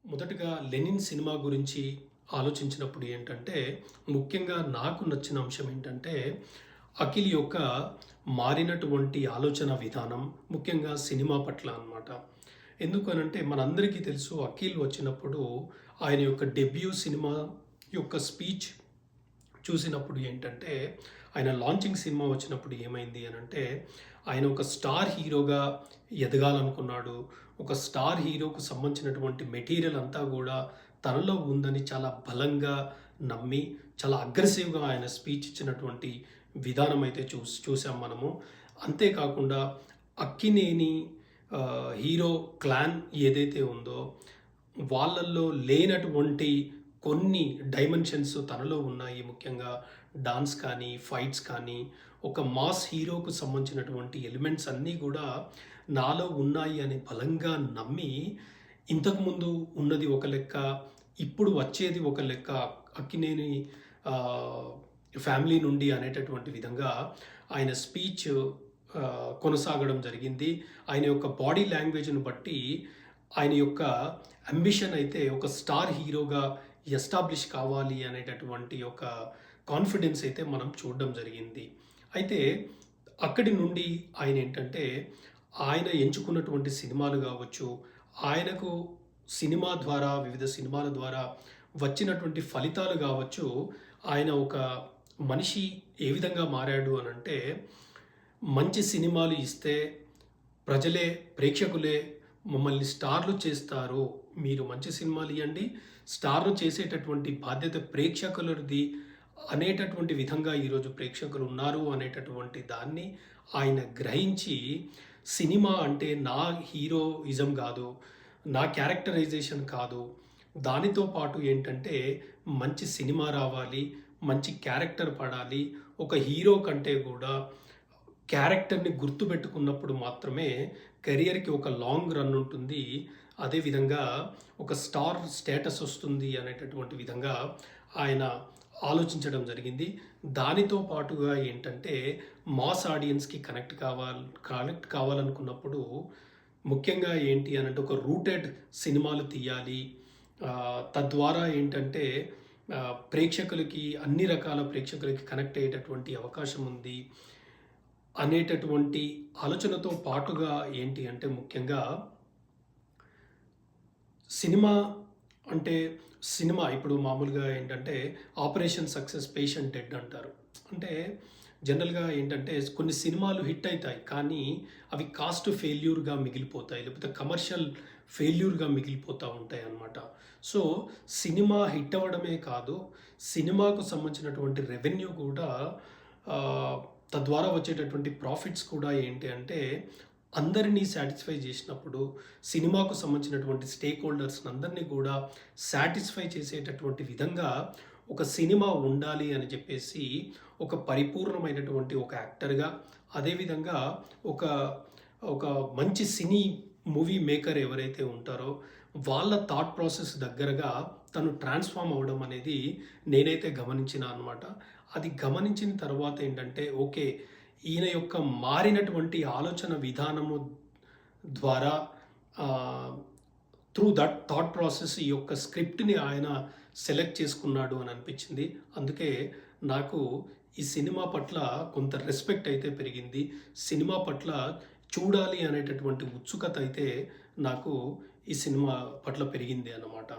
మొదటగా 'Lenin' cinema గురించి ఆలోచించినప్పుడు ఏంటంటే, ముఖ్యంగా నాకు నచ్చిన అంశం ఏంటంటే, అఖిల్ యొక్క మారినటువంటి ఆలోచన విధానం, ముఖ్యంగా సినిమా పట్ల అనమాట. ఎందుకనంటే, మనందరికీ తెలుసు అఖిల్ వచ్చినప్పుడు ఆయన యొక్క డెబ్యూ సినిమా యొక్క స్పీచ్ చూసినప్పుడు ఏంటంటే, ఆయన లాంచింగ్ సినిమా వచ్చినప్పుడు ఏమైంది అనంటే, ఆయన ఒక స్టార్ హీరోగా ఎదగాలనుకున్నాడు. ఒక స్టార్ హీరోకు సంబంధించినటువంటి మెటీరియల్ అంతా గూడా తనలో ఉందని చాలా బలంగా నమ్మి, చాలా అగ్రెసివ్‌గా ఆయన స్పీచ్ ఇచ్చినటువంటి విధానం అయితే చూసాం మనము. అంతేకాకుండా అక్కినేని హీరో క్లాన్ ఏదైతే ఉందో, వాళ్ళల్లో లేనటువంటి కొన్ని డైమెన్షన్స్ తనలో ఉన్నాయి. ముఖ్యంగా డాన్స్ కానీ, ఫైట్స్ కానీ, ఒక మాస్ హీరోకు సంబంధించినటువంటి ఎలిమెంట్స్ అన్నీ గూడా నాలో ఉన్నాయి అని బలంగా నమ్మి, ఇంతకుముందు ఉన్నది ఒక లెక్క, ఇప్పుడు వచ్చేది ఒక లెక్క, అక్కినేని ఫ్యామిలీ నుండి అనేటటువంటి విధంగా ఆయన స్పీచ్ కొనసాగడం జరిగింది. ఆయన యొక్క బాడీ లాంగ్వేజ్‌ని బట్టి ఆయన యొక్క అంబిషన్ అయితే ఒక స్టార్ హీరోగా ఎస్టాబ్లిష్ కావాలి అనేటటువంటి ఒక కాన్ఫిడెన్స్ అయితే మనం చూడడం జరిగింది. అయితే అక్కడి నుండి ఆయన ఏంటంటే, ఆయన ఎంచుకున్నటువంటి సినిమాలు కావచ్చు, ఆయనకు సినిమా ద్వారా వివిధ సినిమాల ద్వారా వచ్చినటువంటి ఫలితాలు కావచ్చు, ఆయన ఒక మనిషి ఏ విధంగా మారాడు అనంటే, మంచి సినిమాలు ఇస్తే ప్రజలే, ప్రేక్షకులే మమ్మల్ని స్టార్లు చేస్తారు. మీరు మంచి సినిమాలు ఇయ్యండి, స్టార్లు చేసేటటువంటి బాధ్యత ప్రేక్షకులది అనేటటువంటి విధంగా ఈరోజు ప్రేక్షకులు ఉన్నారు అనేటటువంటి దాన్ని ఆయన గ్రహించి, సినిమా అంటే నా హీరోయిజం కాదు, నా క్యారెక్టరైజేషన్ కాదు, దానితో పాటు ఏంటంటే మంచి సినిమా రావాలి, మంచి క్యారెక్టర్ పడాలి. ఒక హీరో కంటే కూడా క్యారెక్టర్‌ని గుర్తుపెట్టుకున్నప్పుడు మాత్రమే కెరియర్‌కి ఒక లాంగ్ రన్ ఉంటుంది. అదేవిధంగా ఒక స్టార్ స్టేటస్ వస్తుంది అనేటటువంటి విధంగా ఆయన ఆలోచించడం జరిగింది. దానితో పాటుగా ఏంటంటే, మాస్ ఆడియన్స్‌కి కనెక్ట్ కావాలనుకున్నప్పుడు ముఖ్యంగా ఏంటి అనంటే, ఒక రూటెడ్ సినిమాలు తీయాలి. తద్వారా ఏంటంటే, ప్రేక్షకులకి, అన్ని రకాల ప్రేక్షకులకి కనెక్ట్ అయ్యేటటువంటి అవకాశం ఉంది అనేటటువంటి ఆలోచనతో పాటుగా ఏంటి అంటే, ముఖ్యంగా సినిమా అంటే, సినిమా ఇప్పుడు మామూలుగా ఏంటంటే, ఆపరేషన్ సక్సెస్ పేషెంట్ డెడ్ అంటారు. అంటే జనరల్‌గా ఏంటంటే, కొన్ని సినిమాలు హిట్ అయితాయి. కానీ అవి కాస్ట్ ఫెయిల్యూర్‌గా మిగిలిపోతాయి. లేకపోతే కమర్షియల్ ఫెయిల్యూర్‌గా మిగిలిపోతా ఉంటాయన్నమాట. సో, సినిమా హిట్ అవ్వడమే కాదు, సినిమాకు సంబంధించినటువంటి రెవెన్యూ కూడా తద్వారా వచ్చేటటువంటి ప్రాఫిట్స్ కూడా ఏంటి అంటే, అందరినీ సాటిస్ఫై చేసినప్పుడు, సినిమాకు సంబంధించినటువంటి స్టేక్ హోల్డర్స్‌ని అందరినీ కూడా సాటిస్ఫై చేసేటటువంటి విధంగా ఒక సినిమా ఉండాలి అని చెప్పేసి, ఒక పరిపూర్ణమైనటువంటి ఒక యాక్టర్‌గా, అదేవిధంగా ఒక ఒక మంచి సినీ మూవీ మేకర్ ఎవరైతే ఉంటారో, వాళ్ళ థాట్ ప్రాసెస్ దగ్గరగా తను ట్రాన్స్‌ఫార్మ్ అవ్వడం అనేది నేనైతే గమనించినా అనమాట. అది గమనించిన తర్వాత ఏంటంటే, ఓకే, ఈయన యొక్క మారినటువంటి ఆలోచన విధానము ద్వారా త్రూ దట్ థాట్ ప్రాసెస్ ఈ యొక్క స్క్రిప్ట్‌ని ఆయన సెలెక్ట్ చేసుకున్నాడు అని అనిపించింది. అందుకే నాకు ఈ సినిమా పట్ల కొంత రెస్పెక్ట్ అయితే పెరిగింది. సినిమా పట్ల చూడాలి అనేటటువంటి ఉత్సుకత అయితే నాకు ఈ సినిమా పట్ల పెరిగింది అన్నమాట.